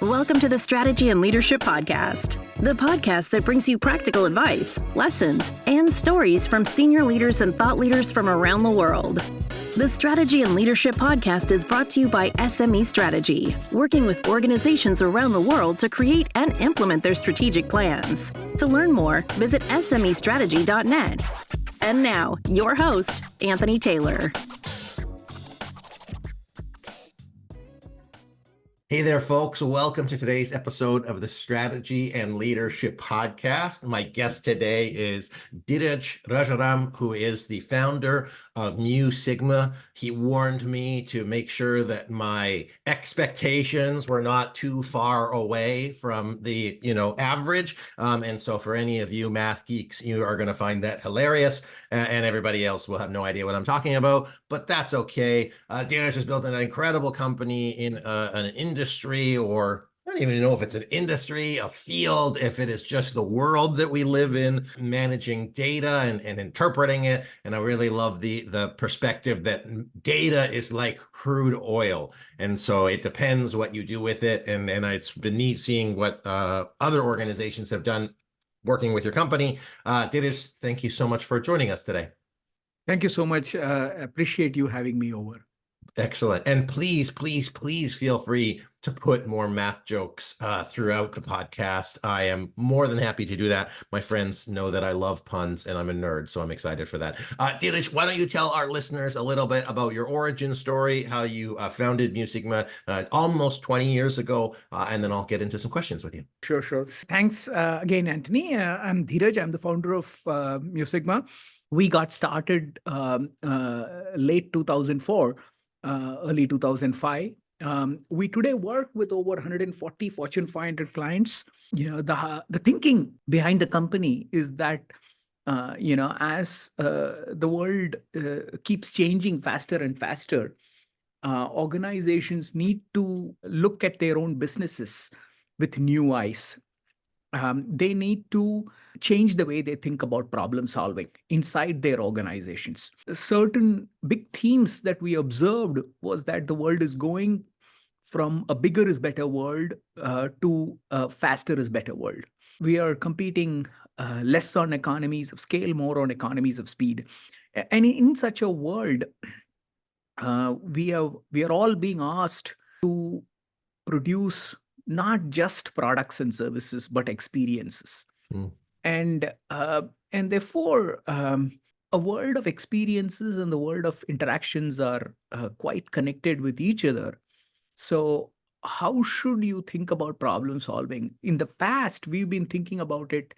Welcome to the Strategy and Leadership Podcast, the podcast that brings you practical advice, lessons, and stories from senior leaders and thought leaders from around the world. The Strategy and Leadership Podcast is brought to you by SME Strategy, working with organizations around the world to create and implement their strategic plans. To learn more, visit SMEstrategy.net. And now, your host, Anthony Taylor. Hey there, folks. Welcome to today's episode of the Strategy and Leadership Podcast. My guest today is Dhiraj Rajaram, who is the founder of Mu Sigma. He warned me to make sure that my expectations were not too far away from the, average. And so for any of you math geeks, you are going to find that hilarious, and everybody else will have no idea what I'm talking about, but that's okay. Dhiraj has built an incredible company in an industry, or I don't even know if it's an industry, a field, if it is just the world that we live in, managing data and interpreting it. And I really love the perspective that data is like crude oil. And so it depends what you do with it. And it's been neat seeing what other organizations have done working with your company. Dhiraj, thank you so much for joining us today. Thank you so much. Appreciate you having me over. Excellent. And please feel free to put more math jokes throughout the podcast. I am more than happy to do that. My friends know that I love puns and I'm a nerd, so I'm excited for that. Dhiraj, why don't you tell our listeners a little bit about your origin story, how you founded Mu Sigma almost 20 years ago, and then I'll get into some questions with you. Sure. Thanks again, Anthony. I'm Dhiraj. I'm the founder of Mu Sigma. We got started late 2004. Early 2005. We today work with over 140 Fortune 500 clients. The thinking behind the company is that, as the world keeps changing faster and faster, organizations need to look at their own businesses with new eyes. They need to change the way they think about problem solving inside their organizations. Certain big themes that we observed was that the world is going from a bigger is better world to a faster is better world. We are competing less on economies of scale, more on economies of speed. And in such a world, we are all being asked to produce not just products and services, but experiences. And therefore, a world of experiences and the world of interactions are quite connected with each other. So how should you think about problem solving? In the past, we've been thinking about it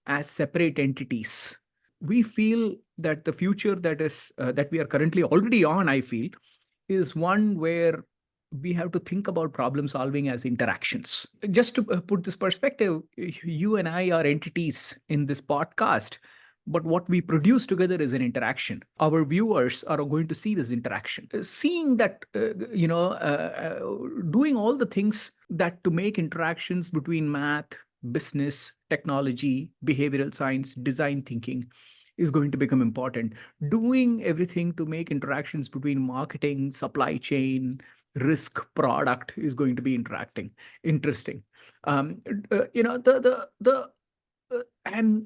as separate entities. We feel that the future that we are currently already on, I feel, is one where we have to think about problem solving as interactions. Just to put this perspective, you and I are entities in this podcast, but what we produce together is an interaction. Our viewers are going to see this interaction. Seeing that, doing all the things that to make interactions between math, business, technology, behavioral science, design thinking is going to become important. Doing everything to make interactions between marketing, supply chain, risk, product is going to be interesting. And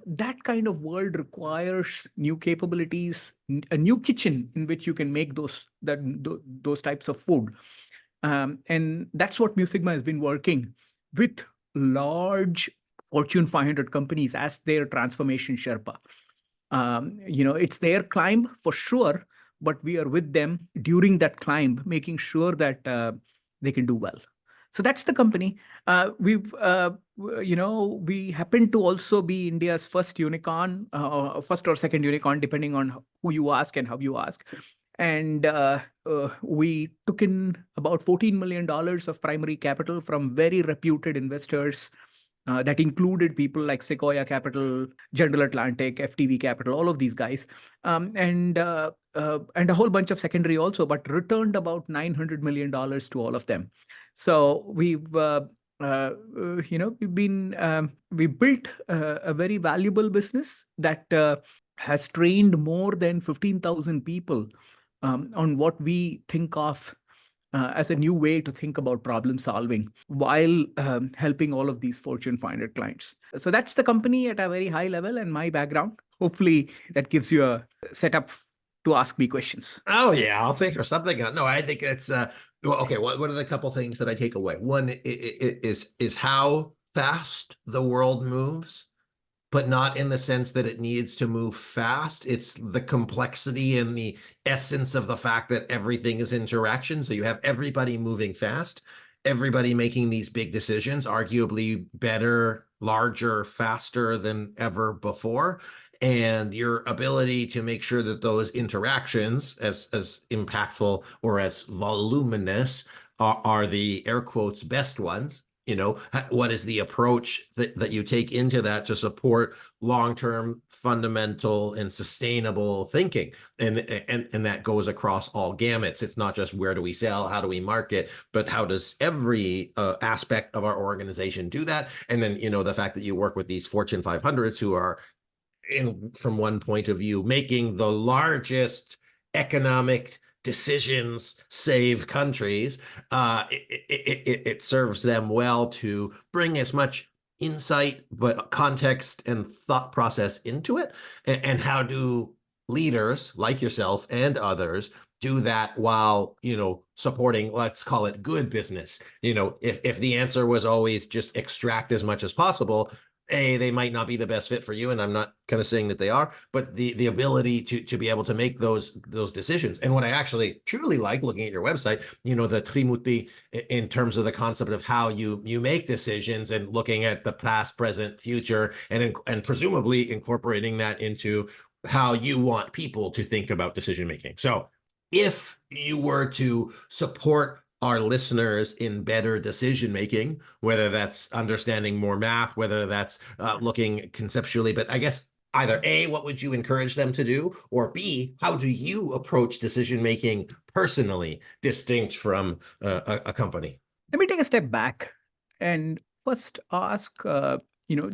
that kind of world requires new capabilities, a new kitchen in which you can make those types of food. And that's what Mu Sigma has been working with large Fortune 500 companies as their transformation Sherpa. It's their climb for sure, but we are with them during that climb, making sure that they can do well. So that's the company. We happen to also be India's first unicorn, first or second unicorn, depending on who you ask and how you ask. And we took in about $14 million of primary capital from very reputed investors. That included people like Sequoia Capital, General Atlantic, FTV Capital, all of these guys, and a whole bunch of secondary also, but returned about $900 million to all of them. So we built a very valuable business that has trained more than 15,000 people on what we think of as a new way to think about problem solving while helping all of these Fortune 500 clients. So that's the company at a very high level and my background. Hopefully that gives you a setup to ask me questions. Oh yeah, I'll think of something. No, I think it's well, okay. What are the couple things that I take away? One is how fast the world moves, but not in the sense that it needs to move fast. It's the complexity and the essence of the fact that everything is interaction. So you have everybody moving fast, everybody making these big decisions, arguably better, larger, faster than ever before. And your ability to make sure that those interactions, as impactful or as voluminous, are the air quotes best ones. What is the approach that you take into that to support long-term fundamental and sustainable thinking? And that goes across all gamuts. It's not just where do we sell, how do we market, but how does every aspect of our organization do that? And then, the fact that you work with these Fortune 500s who are, from one point of view, making the largest economic decisions save countries, it serves them well to bring as much insight, but context and thought process into it. And how do leaders like yourself and others do that while, supporting, let's call it good business? If the answer was always just extract as much as possible, they might not be the best fit for you, and I'm not kind of saying that they are, but the ability to be able to make those decisions. And what I actually truly like looking at your website, the Trimuti, in terms of the concept of how you make decisions and looking at the past, present, future, and presumably incorporating that into how you want people to think about decision making. So if you were to support our listeners in better decision making, whether that's understanding more math, whether that's looking conceptually, but I guess either A, what would you encourage them to do? Or B, how do you approach decision making personally, distinct from a company? Let me take a step back and first ask,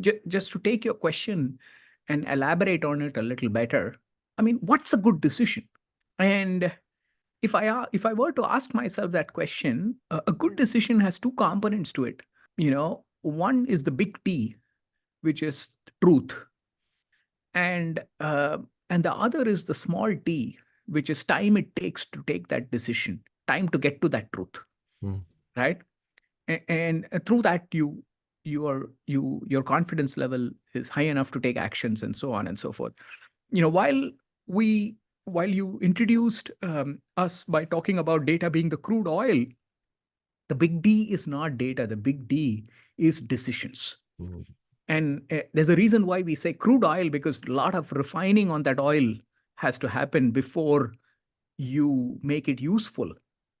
just to take your question and elaborate on it a little better. I mean, what's a good decision? And if I were to ask myself that question, a good decision has two components to it. One is the big T, which is truth, and the other is the small t, which is time it takes to take that decision, time to get to that truth, right? And through that, your confidence level is high enough to take actions and so on and so forth. While you introduced us by talking about data being the crude oil, the big D is not data. The big D is decisions. And there's a reason why we say crude oil, because a lot of refining on that oil has to happen before you make it useful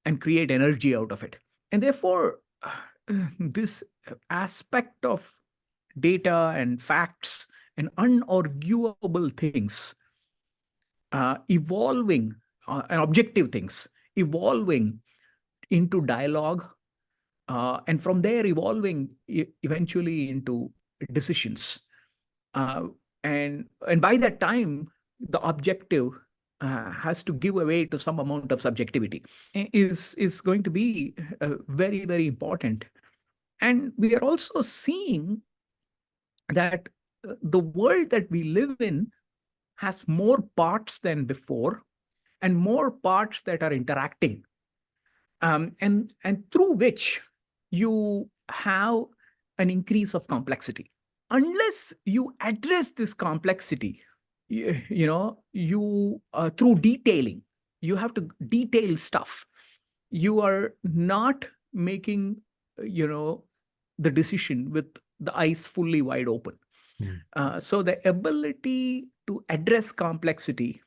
and create energy out of it. And therefore, this aspect of data and facts and unarguable things evolving and objective things evolving into dialogue, and from there evolving eventually into decisions, and by that time the objective has to give away to some amount of subjectivity, is going to be very, very important. And we are also seeing that the world that we live in has more parts than before, and more parts that are interacting, and through which you have an increase of complexity. Unless you address this complexity, you through detailing, you have to detail stuff. You are not making, the decision with the eyes fully wide open. So the ability to address complexity,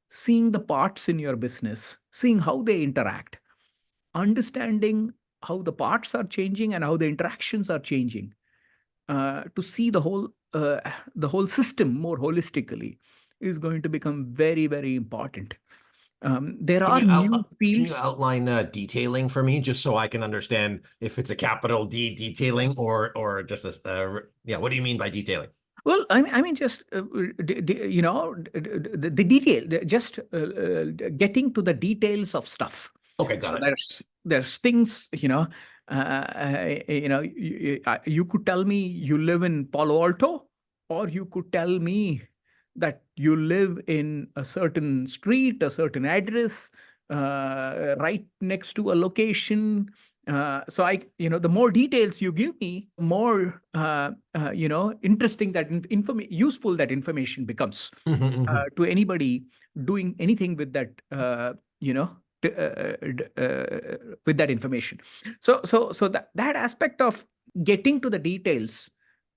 seeing the parts in your business, seeing how they interact, understanding how the parts are changing and how the interactions are changing, to see the whole system more holistically, is going to become very, very important. There are new fields. Can you outline detailing for me, just so I can understand if it's a capital D detailing or just what do you mean by detailing? Well, I mean, just the detail, just getting to the details of stuff. Okay, got it. there's things, you could tell me you live in Palo Alto, or you could tell me that you live in a certain street, a certain address, right next to a location. So the more details you give me, more, interesting that useful that information becomes to anybody doing anything with that, with that information. So that aspect of getting to the details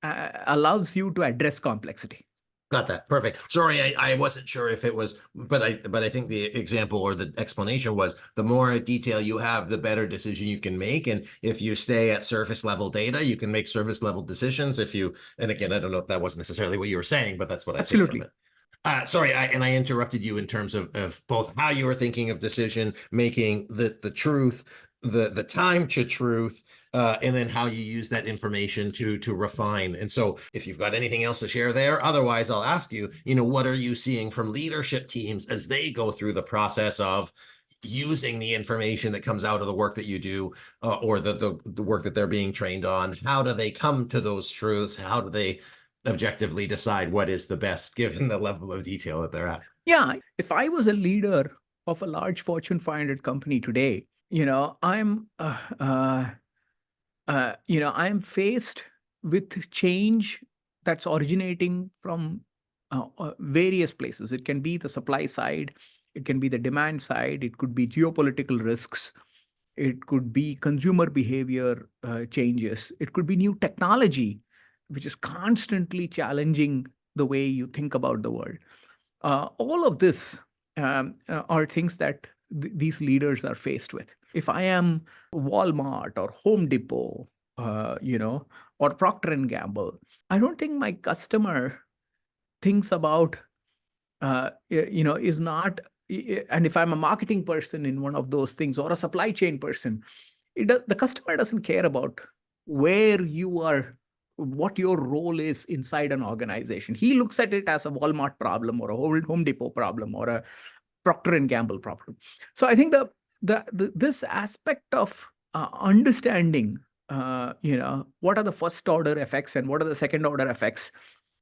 allows you to address complexity. Got that. Perfect. Sorry, I wasn't sure if it was, but I think the example or the explanation was the more detail you have, the better decision you can make. And if you stay at surface level data, you can make surface level decisions. And again, I don't know if that wasn't necessarily what you were saying, but that's what I took from it. Sorry, I interrupted you in terms of both how you were thinking of decision making, the truth, the time to truth, and then how you use that information to refine. And so if you've got anything else to share there, otherwise I'll ask you, what are you seeing from leadership teams as they go through the process of using the information that comes out of the work that you do, or the work that they're being trained on? How do they come to those truths? How do they objectively decide what is the best given the level of detail that they're at? Yeah, if I was a leader of a large Fortune 500 company today, I'm faced with change that's originating from various places. It can be the supply side, it can be the demand side, it could be geopolitical risks, it could be consumer behavior changes, it could be new technology, which is constantly challenging the way you think about the world. All of this are things that these leaders are faced with. If I am Walmart or Home Depot, or Procter and Gamble, I don't think my customer thinks about, is not, and if I'm a marketing person in one of those things, or a supply chain person, the customer doesn't care about where you are, what your role is inside an organization. He looks at it as a Walmart problem, or a Home Depot problem, or a Procter and Gamble problem. So I think this aspect of understanding, what are the first order effects and what are the second order effects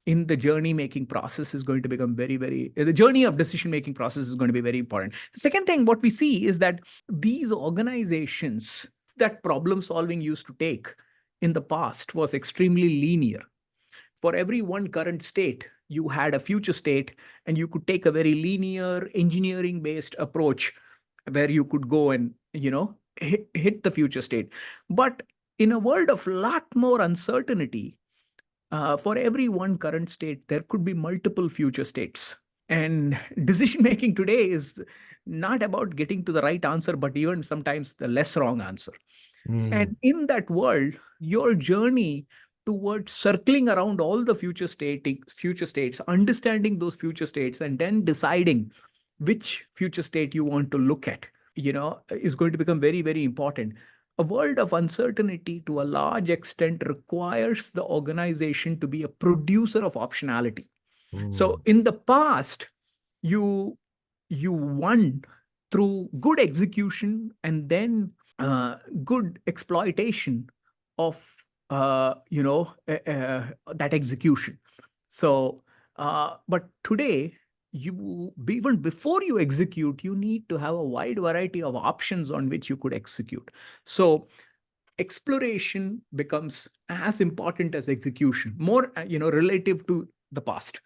in the journey making process is going to become the journey of decision making process is going to be very important. The second thing, what we see is that these organizations that problem solving used to take in the past was extremely linear. For every one current state, you had a future state, and you could take a very linear engineering based approach where you could go and, hit the future state. But in a world of lot more uncertainty, for every one current state, there could be multiple future states. And decision making today is not about getting to the right answer, but even sometimes the less wrong answer. And in that world, your journey towards circling around all the future states, understanding those future states, and then deciding which future state you want to look at, is going to become very, very important. A world of uncertainty to a large extent requires the organization to be a producer of optionality. So in the past, you won through good execution and then good exploitation of that execution. So, but today, even before you execute, you need to have a wide variety of options on which you could execute. So exploration becomes as important as execution, more relative to the past.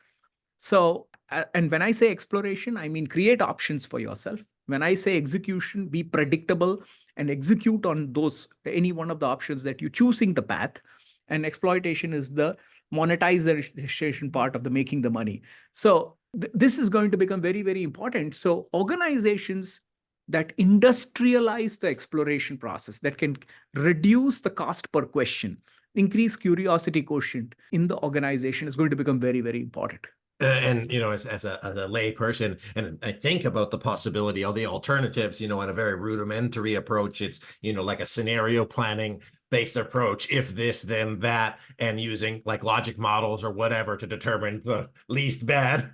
So, and when I say exploration, I mean create options for yourself. When I say execution, be predictable and execute on any one of the options that you're choosing the path. And exploitation is the monetization part of the making the money. So this is going to become very, very important. So organizations that industrialize the exploration process, that can reduce the cost per question, increase curiosity quotient in the organization, is going to become very, very important. And as a lay person, and I think about the possibility, all the alternatives, in a very rudimentary approach, it's like a scenario planning based approach, if this then that, and using like logic models or whatever to determine the least bad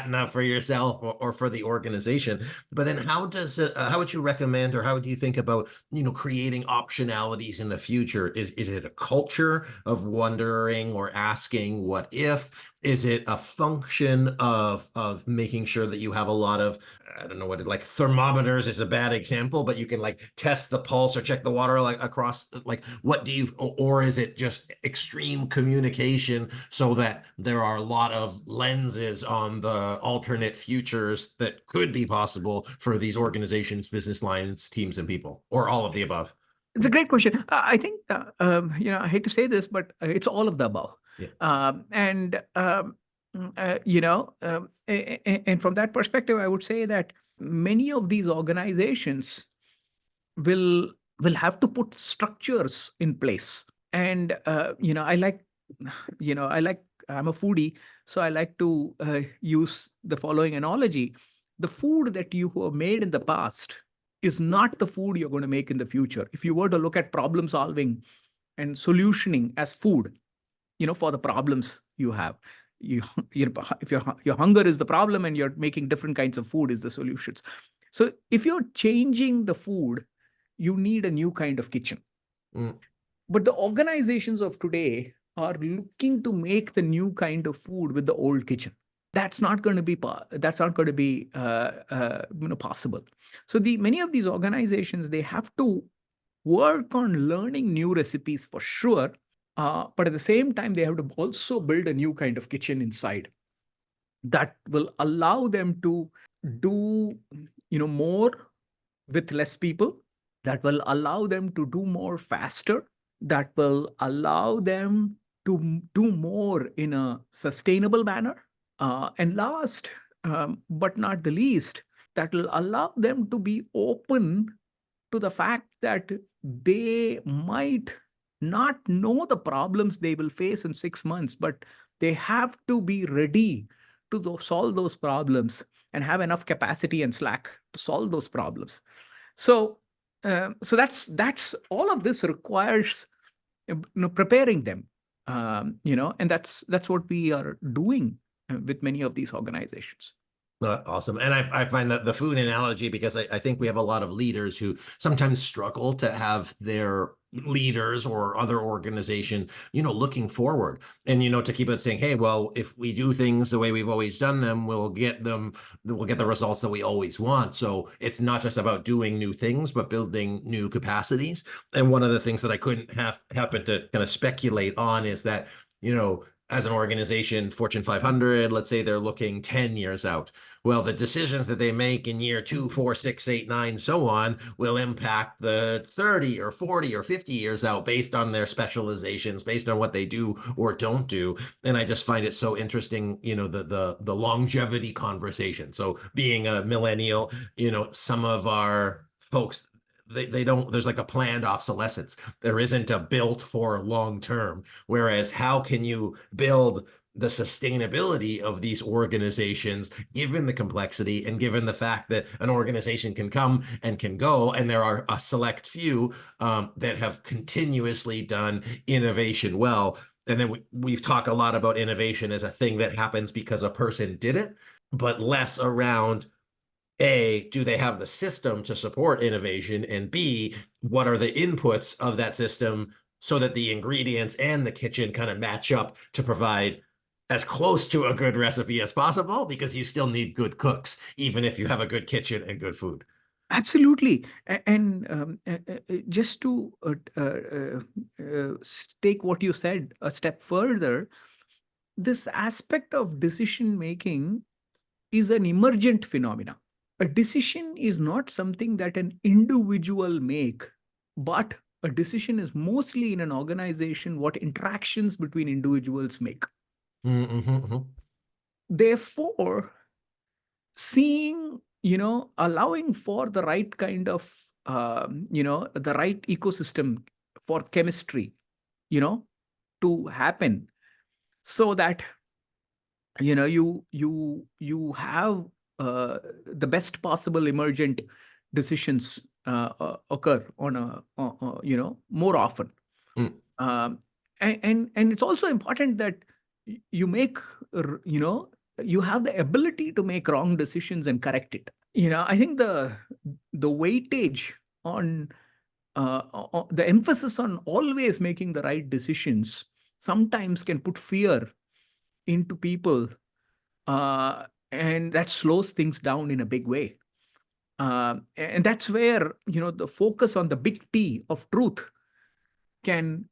enough for yourself or for the organization. But then how would you recommend, or how do you think about, creating optionalities in the future? Is it a culture of wondering or asking what if? Is it a function of making sure that you have a lot of, I don't know what like thermometers is a bad example, but you can like test the pulse or check the water like across, like what do you, or is it just extreme communication so that there are a lot of lenses on the alternate futures that could be possible for these organizations, business lines, teams, and people, or all of the above? It's a great question. I think, I hate to say this, but it's all of the above. Yeah. And from that perspective, I would say that many of these organizations will have to put structures in place. And I'm a foodie, so I like to use the following analogy: the food that you have made in the past is not the food you're going to make in the future. If you were to look at problem solving and solutioning as food, for the problems you have, if your hunger is the problem and you're making different kinds of food is the solutions. So if you're changing the food, you need a new kind of kitchen. But the organizations of today are looking to make the new kind of food with the old kitchen. That's not going to be possible. So many of these organizations, they have to work on learning new recipes for sure, but at the same time they have to also build a new kind of kitchen inside that will allow them to do more with less people, that will allow them to do more faster, that will allow them to do more in a sustainable manner. And last, but not the least, that will allow them to be open to the fact that they might not know the problems they will face in 6 months, but they have to be ready to solve those problems and have enough capacity and slack to solve those problems. So that's all of this requires preparing them, and that's what we are doing with many of these organizations. Awesome. And I find that the food analogy, because I think we have a lot of leaders who sometimes struggle to have their leaders or other organization, looking forward and, to keep it saying, hey, well, if we do things the way we've always done them, we'll get the results that we always want. So it's not just about doing new things, but building new capacities. And one of the things that I couldn't happen to kind of speculate on is that, as an organization, Fortune 500, let's say they're looking 10 years out. Well, the decisions that they make in year 2, 4, 6, 8, 9, so on, will impact the 30 or 40 or 50 years out based on their specializations, based on what they do or don't do. And I just find it so interesting, the longevity conversation. So being a millennial, some of our folks, they don't, there's like a planned obsolescence. There isn't a built for long term. Whereas how can you build the sustainability of these organizations, given the complexity and given the fact that an organization can come and can go, and there are a select few that have continuously done innovation well. And then we've talked a lot about innovation as a thing that happens because a person did it, but less around A, do they have the system to support innovation? And B, what are the inputs of that system so that the ingredients and the kitchen kind of match up to provide as close to a good recipe as possible, because you still need good cooks, even if you have a good kitchen and good food. Absolutely. And just to take what you said a step further, this aspect of decision making is an emergent phenomena. A decision is not something that an individual make, but a decision is mostly in an organization what interactions between individuals make. Mm-hmm. Therefore, seeing, allowing for the right kind of, the right ecosystem for chemistry, to happen, so that, you have the best possible emergent decisions occur on more often. Mm. And it's also important that you make, you have the ability to make wrong decisions and correct it. I think the weightage on the emphasis on always making the right decisions sometimes can put fear into people, and that slows things down in a big way. And that's where the focus on the big T of truth can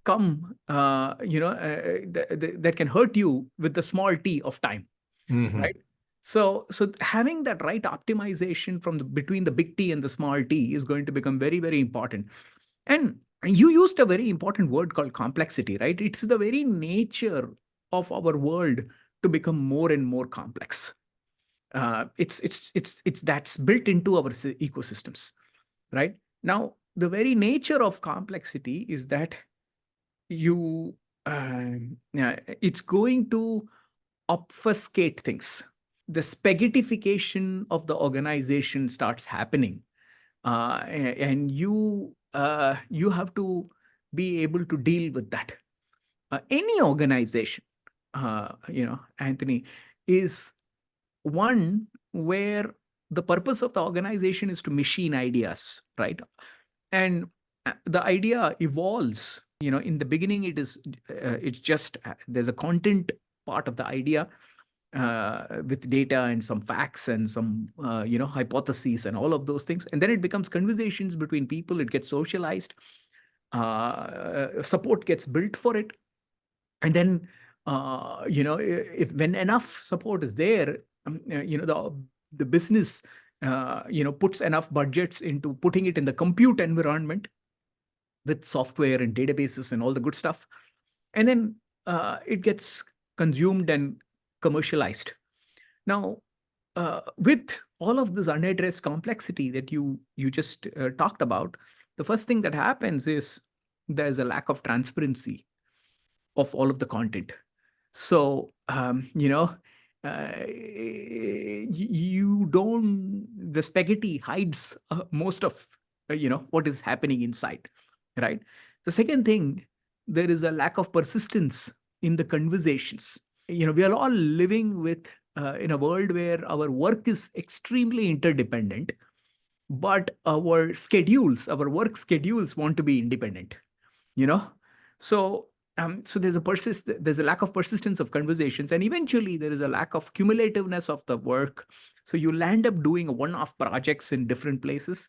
come, that can hurt you with the small T of time, Mhm. right? So having that right optimization between the big T and the small T is going to become very, very important. And you used a very important word called complexity, right? It's the very nature of our world to become more and more complex. It's that's built into our ecosystems, right? Now, the very nature of complexity is that it's going to obfuscate things. The spaghettification of the organization starts happening, and you have to be able to deal with that. Any organization, Anthony, is one where the purpose of the organization is to machine ideas, right? And the idea evolves. In the beginning, it's just there's a content part of the idea, with data and some facts and some hypotheses and all of those things, and then it becomes conversations between people. It gets socialized, support gets built for it, and then if when enough support is there, the business puts enough budgets into putting it in the compute environment with software and databases and all the good stuff, and then it gets consumed and commercialized. Now, with all of this unaddressed complexity that you just talked about, the first thing that happens is there's a lack of transparency of all of the content. So, you don't, the spaghetti hides most of, what is happening inside, right? The second thing, there is a lack of persistence in the conversations. We are all living in a world where our work is extremely interdependent, but our work schedules want to be independent, you know so there's a lack of persistence of conversations, and eventually there is a lack of cumulativeness of the work. So you'll end up doing one-off projects in different places.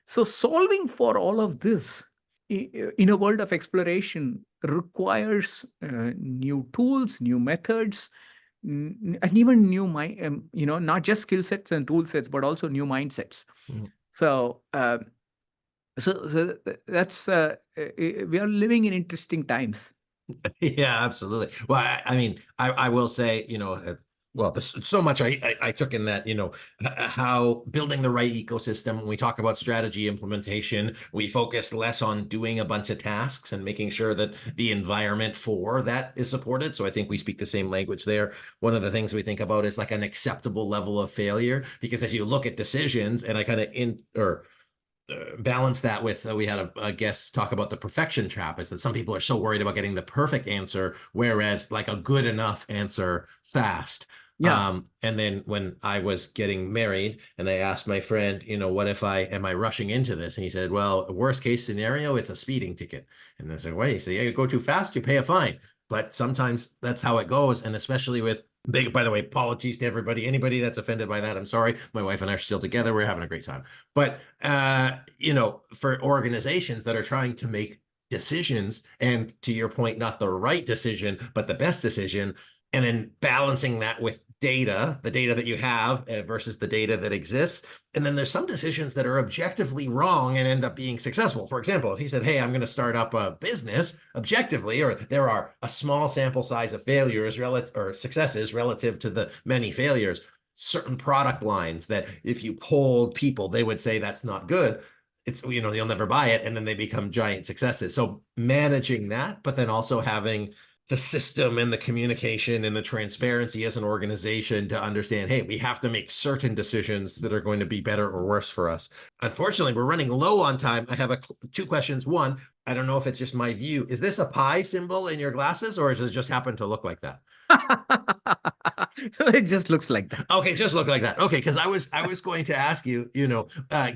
So solving for all of this in a world of exploration requires new tools, new methods, and even new not just skill sets and tool sets, but also new mindsets. Mhm. So that's we are living in interesting times. Yeah, absolutely. Well, I mean, I will say, well, there's so much I took in that, how building the right ecosystem. When we talk about strategy implementation, we focus less on doing a bunch of tasks and making sure that the environment for that is supported. So I think we speak the same language there. One of the things we think about is like an acceptable level of failure, because as you look at decisions, and I kind of balance that with, we had a guest talk about the perfection trap, is that some people are so worried about getting the perfect answer, whereas like a good enough answer fast. Yeah. And then when I was getting married and I asked my friend, what if am I rushing into this? And he said, well, worst case scenario, it's a speeding ticket. And I said, wait, he said, yeah, you go too fast, you pay a fine. But sometimes that's how it goes. And especially with by the way, apologies to anybody that's offended by that. I'm sorry. My wife and I are still together. We're having a great time. But, for organizations that are trying to make decisions, and to your point, not the right decision, but the best decision, and then balancing that with the data that you have versus the data that exists. And then there's some decisions that are objectively wrong and end up being successful. For example, if he said, hey, I'm going to start up a business objectively, or there are a small sample size of failures or successes relative to the many failures, certain product lines that if you polled people, they would say that's not good. It's, you'll never buy it. And then they become giant successes. So managing that, but then also having the system and the communication and the transparency as an organization to understand, hey, we have to make certain decisions that are going to be better or worse for us. Unfortunately, we're running low on time. I have two questions. One, I don't know if it's just my view. Is this a pi symbol in your glasses, or does it just happen to look like that? It just looks like that. Okay, just look like that. Okay, because I was going to ask you,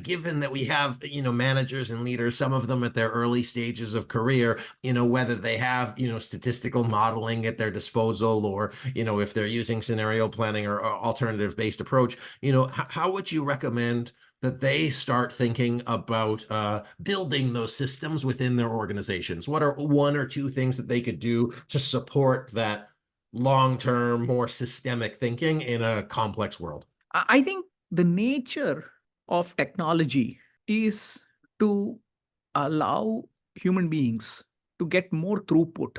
given that we have, managers and leaders, some of them at their early stages of career, whether they have, statistical modeling at their disposal, or, if they're using scenario planning or alternative-based approach, how would you recommend that they start thinking about building those systems within their organizations? What are one or two things that they could do to support that long-term, more systemic thinking in a complex world? I think the nature of technology is to allow human beings to get more throughput,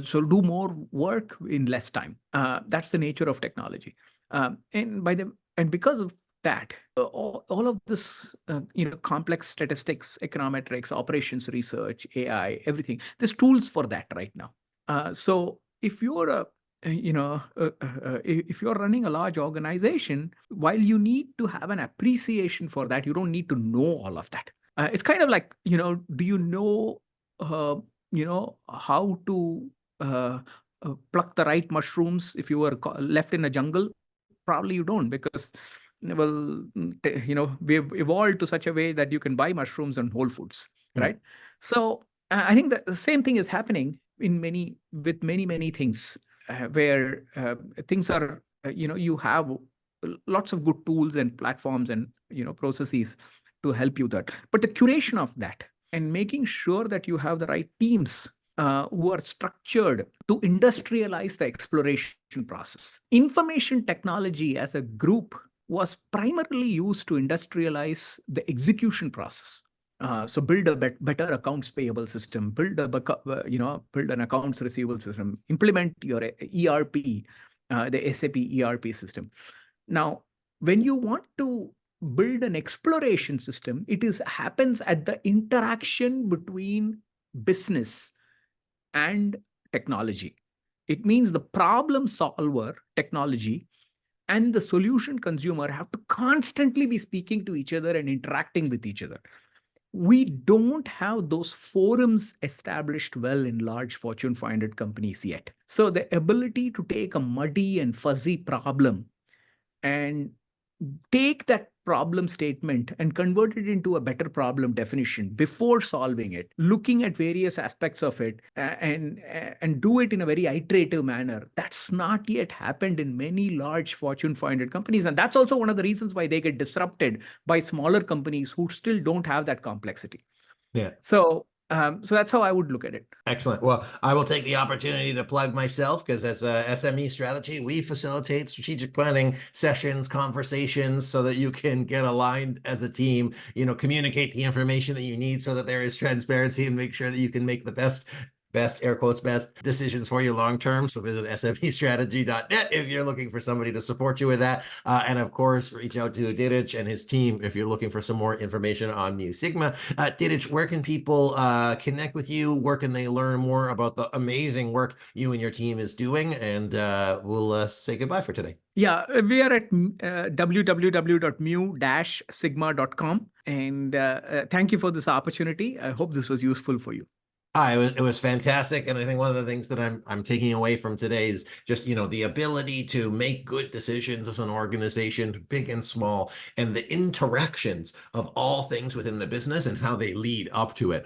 so do more work in less time. That's the nature of technology. And because of that, all of this, complex statistics, econometrics, operations research, AI, everything, there's tools for that right now. So if you're if you're running a large organization, while you need to have an appreciation for that, you don't need to know all of that. It's kind of like, do you know, how to pluck the right mushrooms if you were left in a jungle? Probably you don't, because, well, we've evolved to such a way that you can buy mushrooms on Whole Foods, right? So I think that the same thing is happening with many things, where things are, you have lots of good tools and platforms and, processes to help you that. But the curation of that and making sure that you have the right teams who are structured to industrialize the exploration process. Information technology as a group was primarily used to industrialize the execution process. So build a better accounts payable system, build an accounts receivable system, implement your ERP, the SAP ERP system. Now, when you want to build an exploration system, it happens at the interaction between business and technology. It means the problem solver, technology, and the solution consumer have to constantly be speaking to each other and interacting with each other. We don't have those forums established well in large Fortune 500 companies yet. So the ability to take a muddy and fuzzy problem and take that problem statement and convert it into a better problem definition before solving it, looking at various aspects of it, and do it in a very iterative manner, that's not yet happened in many large Fortune 500 companies. And that's also one of the reasons why they get disrupted by smaller companies who still don't have that complexity. Yeah. So that's how I would look at it. Excellent. Well, I will take the opportunity to plug myself, because as a SME strategy, we facilitate strategic planning sessions, conversations, so that you can get aligned as a team, communicate the information that you need so that there is transparency, and make sure that you can make the best air quotes, best decisions for you long term. So visit smestrategy.net if you're looking for somebody to support you with that. And of course, reach out to Dhiraj and his team if you're looking for some more information on Mu Sigma. Dhiraj, where can people connect with you? Where can they learn more about the amazing work you and your team is doing? And we'll say goodbye for today. Yeah, we are at www.mu-sigma.com. And thank you for this opportunity. I hope this was useful for you. It was fantastic. And I think one of the things that I'm taking away from today is just, the ability to make good decisions as an organization, big and small, and the interactions of all things within the business and how they lead up to it.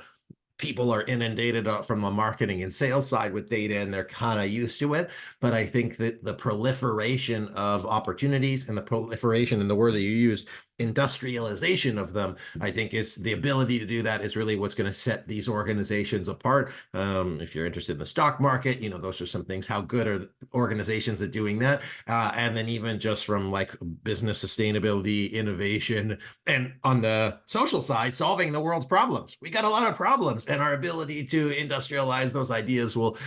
People are inundated from the marketing and sales side with data, and they're kind of used to it. But I think that the proliferation of opportunities and the proliferation, and the word that you used, industrialization of them, I think is the ability to do that is really what's going to set these organizations apart. If you're interested in the stock market, those are some things. How good are the organizations at doing that? And then even just from like business sustainability, innovation, and on the social side, solving the world's problems. We got a lot of problems, and our ability to industrialize those ideas will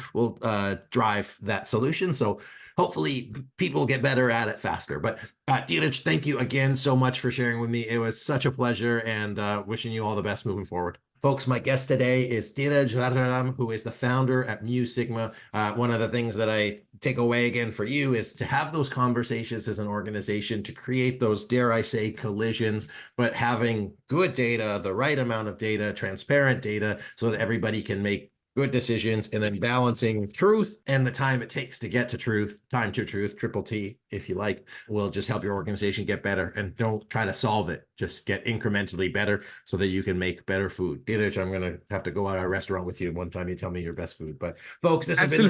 drive that solution. So hopefully people get better at it faster. But Dhiraj, thank you again so much for sharing with me. It was such a pleasure, and wishing you all the best moving forward. Folks, my guest today is Dhiraj Rajaram, who is the founder at Mu Sigma. One of the things that I takeaway again for you is to have those conversations as an organization to create those, dare I say, collisions, but having good data, the right amount of data, transparent data, so that everybody can make good decisions, and then balancing truth and the time it takes to get to truth, time to truth, triple T, if you like, will just help your organization get better. And don't try to solve it. Just get incrementally better so that you can make better food. Dhiraj, I'm going to have to go out to a restaurant with you one time you tell me your best food. But folks, this has been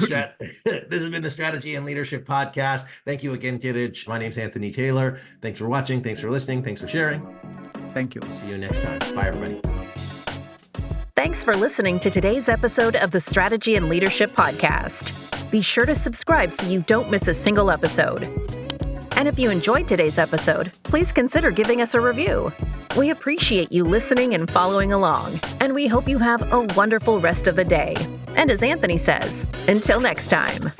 the Strategy and Leadership Podcast. Thank you again, Dhiraj. My name's Anthony Taylor. Thanks for watching. Thanks for listening. Thanks for sharing. Thank you. See you next time. Bye, everybody. Thanks for listening to today's episode of the Strategy and Leadership Podcast. Be sure to subscribe so you don't miss a single episode. And if you enjoyed today's episode, please consider giving us a review. We appreciate you listening and following along, and we hope you have a wonderful rest of the day. And as Anthony says, until next time.